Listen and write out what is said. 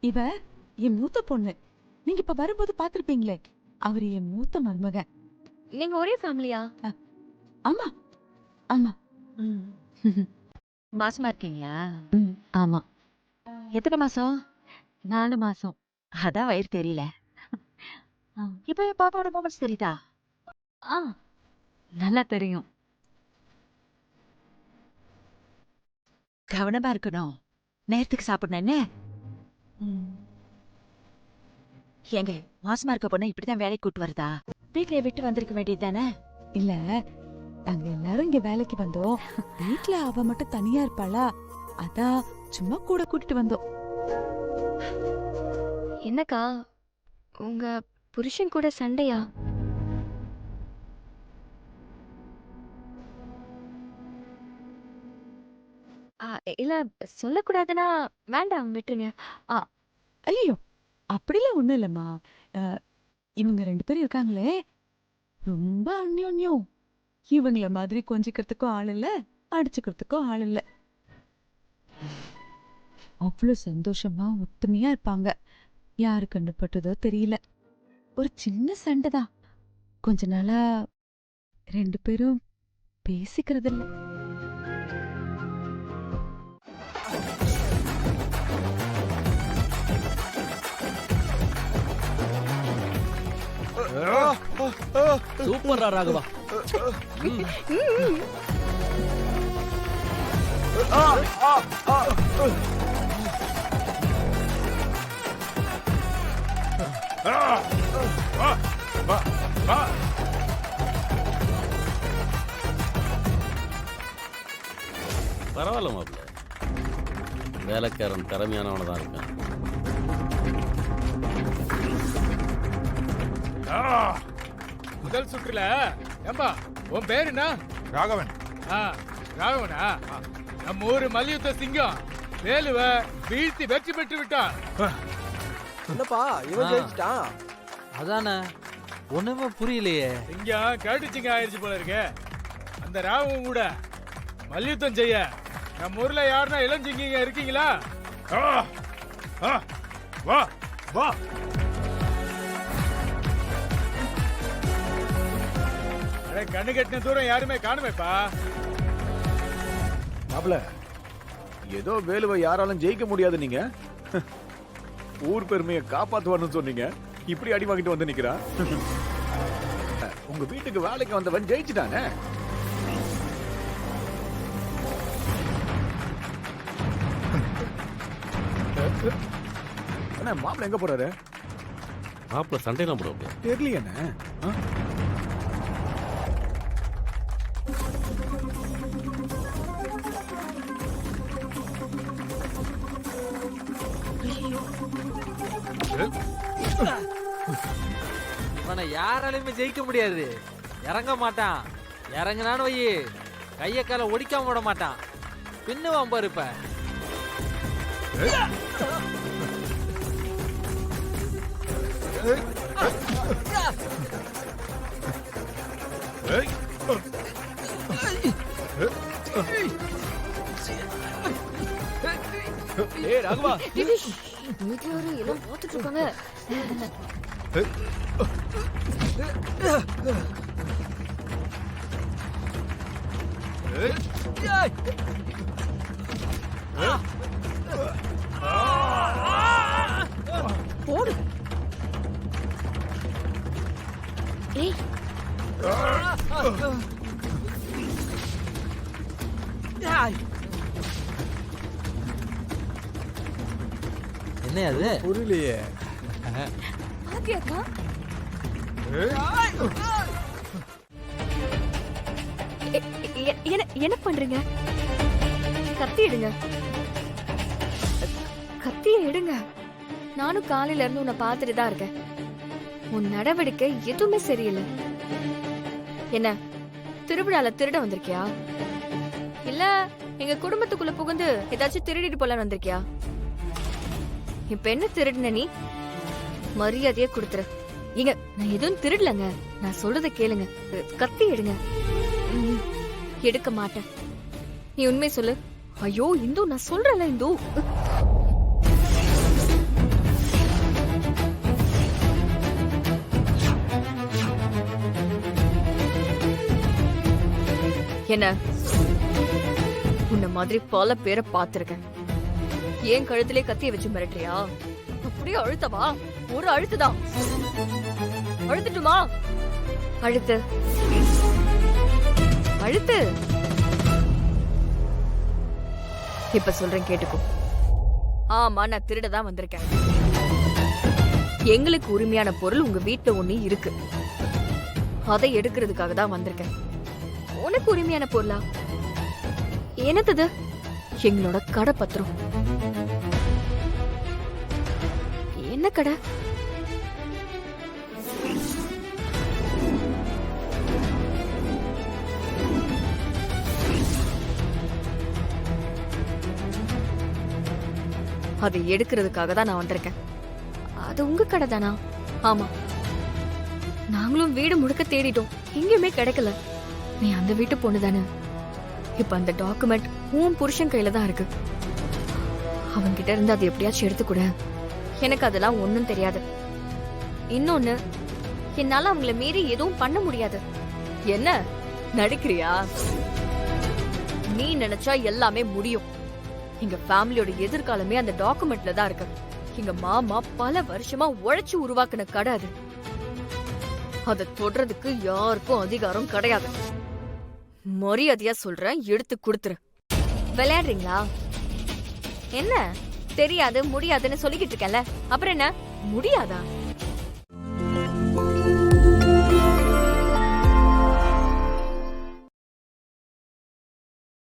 இவ என் மூத்த பொண்ணு. நீங்க இப்ப வரும்போது பாத்திருப்பீங்களே, அவரு என் மூத்த மருமகன். நீங்க ஒரே ஃபேமிலியா? ஆமா ஆமா. மாசமா இருக்கீங்களா? ஆமா. எத்தனை மாசம்? 4 மாசம். அதான் வயிறு தெரியல. இப்ப என் பாப்பாவோட மூமெண்ட்ஸ் தெரியுதா? ஆ, நல்லா தெரியும். கவனமா இருக்கணும். நேரத்துக்கு சாப்பிடணும் என்ன? ஏங்க, மாசமா இருக்க பொண்ணு இப்படிதான் வேலைக்கு கூட்டு வருதா? வீட்லயே விட்டு வந்திருக்க வேண்டியது தானே? இல்ல, நாங்க எல்லாரும் இங்க வேலைக்கு வந்தோம். வீட்ல அவ மட்டும் தனியா இருப்பாளா, அதான் சும்மா கூட கூட்டிட்டு வந்தோம். என்னக்கா உங்க புருஷன் கூட சண்டையா? இல்ல சொல்லக்கூடாதுன்னா வேண்டாம் விட்டுருங்க. ஐயோ, அப்படிலாம் ஒண்ணும் இல்லம்மா. இவங்க 2 பேரும் இருக்காங்களே, ரொம்ப அந்யோன்யம். இவங்கள மாதிரி கொஞ்சிக்கிறதுக்கும் ஆள் இல்ல, அடிச்சுக்கிறதுக்கும் ஆள் இல்ல. அவ்வளவு சந்தோஷமா ஒத்துமையா இருப்பாங்க. யாரு கண்டுபட்டதோ தெரியல. ஒரு சின்ன சண்டைதான். கொஞ்ச நாளா 2 பேரும் பேசிக்கிறது இல்ல. சூப்பரா ராகவா. பரவாயில்ல மாப்பிள்ள, வேலைக்காரன் திறமையானவன தான் இருக்கான். முதல் சுற்றுல ஏம்பா உன் பேரு என்ன? ராகவன். ராகவனா? நம்ம ஊரு மல்யுத்த சிங்கம் வேலுவ வீழ்த்தி வெற்றி பெற்று விட்டான். என்னப்பா இவன் ஜெயிச்சிட்டான்? அதானே, ஒண்ணுமே புரியலையே. சிங்கம் கேட்டுச்சிங்க ஆயிடுச்சு போல இருக்கு. அந்த ராகவன் கூட மல்யுத்தம் செய்ய நம்ம ஊர்ல யாருன்னா இளஞ்சிங்க இருக்கீங்களா? வா வா. கண்ணு கட்டின தூரம் யாருமே காணுமேப்பா. மாப்ள, ஏதோ வேலுவை யாராலும் ஜெயிக்க முடியாது நீங்க. ஊர் பெருமையை காப்பாத்துவான்னு சொன்னீங்க, இப்படி அடி வாங்கிட்டு வந்து நிக்கிறா. உங்க வீட்டுக்கு வேலைக்கு வந்தவன் ஜெயிச்சுட்டானே. அண்ணா, மாப்பிள எங்க போறாரு? மாப்பிள்ள சண்டைலாம் போடுவாங்க. தெரியலையே அண்ணா. இவனை யாராலையுமே ஜெயிக்க முடியாது. இறங்க மாட்டான். இறங்கினான்னு வை, கைய கால ஒடிக்காம விட மாட்டான். பின்னுவான் பாரு. இப்ப ராகவா, வீட்டுல எல்லாம் பார்த்துட்டு இருக்காங்க. போடு. ஏய் என்ன அது? புரியலையே. பாத்தியாக்கா? என்ன பண்றீங்க? கத்தி எடுங்க, கத்திய எடுங்க. நானும் காலையில இருந்து உன்னை பார்த்துட்டு தான் இருக்கேன். உன் நடவடிக்கை எதுவுமே சரியில்லை. என்ன திருவிழால திருட வந்திருக்கியா, இல்ல எங்க குடும்பத்துக்குள்ள புகுந்து ஏதாச்சும் திருடிட்டு போலான்னு வந்திருக்கியா? இப்ப என்ன திருடுன நீ? மரியாதையே கொடுத்துரு. இங்க நான் எதுவும் திருடலங்க, நான் சொல்றத கேளுங்க. கத்தி எடுங்க. எடுக்க மாட்டேன். நீ உண்மை சொல்லு. ஐயோ இந்து, நான் சொல்றேன்ல இந்து. என்ன உன்ன மாதிரி பல பேரை பார்த்திருக்கேன். ஏன் கழுத்திலே கத்திய வச்சு மிரட்டுறியா? அப்படியே அழுத்தவா? ஒரு அழுத்துதான். அழுத்துட்டுமா? அழுத்து அழுத்து. இப்ப சொல்றேன் கேட்டுக்கோ. ஆமா, நான் திருடதான் வந்திருக்கேன். எங்களுக்கு உரிமையான பொருள் உங்க வீட்டுல ஒண்ணு இருக்கு. அதை எடுக்கிறதுக்காக தான் வந்திருக்கேன். உனக்கு உரிமையான பொருளா? என்னது? எங்களோட கடை பத்திரம். என்ன கடை? அதை எடுக்கிறதுக்காக தான் நான் வந்திருக்கேன். அது உங்க கடை தானா? ஆமா. நாங்களும் வீடு முழுக்க தேடிட்டோம், எங்கேயுமே கிடைக்கல. நீ அந்த வீட்டு பொண்ணு தானே? இப்ப அந்த டாக்குமெண்ட் உன் புருஷன் கையில தான் இருக்கு. அவன்கிட்ட இருந்து அதை எப்படியாச்சும் எடுத்துக்கூட. எனக்கு அதெல்லாம் ஒண்ணும் தெரியாது. இன்னொன்னு, என்னால அவங்கள மீறி எதுவும் பண்ண முடியாது. என்ன நடிக்கிறியா? நீ நினைச்சா எல்லாமே முடியும். எங்க ஃபேமிலியோட எதிர்காலமே அந்த டாக்குமெண்ட்ல தான் இருக்கு. எங்க மாமா பல வருஷமா உழைச்சு உருவாக்குன கடை அது. அதை தொடறதுக்கு யாருக்கும் அதிகாரம் கிடையாது. மரியாதையா சொல்றேன், எடுத்து கொடுத்துரு. விளையாடுறீங்களா? என்ன தெரியாது முடியாதுன்னு சொல்லிக்கிட்டு இருக்கேன்ல, அப்புறம் என்ன முடியாதா?